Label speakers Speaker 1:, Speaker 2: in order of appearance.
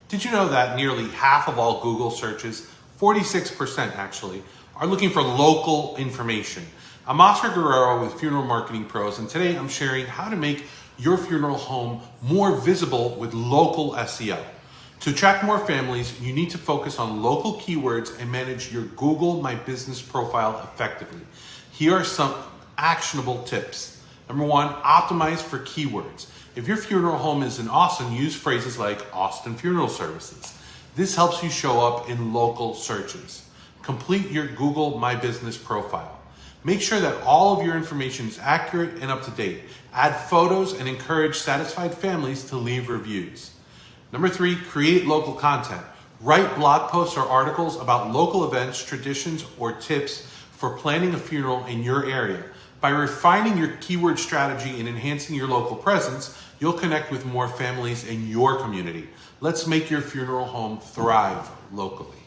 Speaker 1: Did you know that nearly half of all Google searches, 46% actually, are looking for local information? I'm Oscar Guerrero with Funeral Marketing Pros, and today I'm sharing how to make your funeral home more visible with local SEO. To attract more families, you need to focus on local keywords and manage your Google My Business profile effectively. Here are some actionable tips. Number one, optimize for keywords. If your funeral home is in Austin, use phrases like Austin Funeral Services. This helps you show up in local searches. Complete your Google My Business profile. Make sure that all of your information is accurate and up to date. Add photos and encourage satisfied families to leave reviews. Number three, create local content. Write blog posts or articles about local events, traditions, or tips for planning a funeral in your area. By refining your keyword strategy and enhancing your local presence, you'll connect with more families in your community. Let's make your funeral home thrive locally.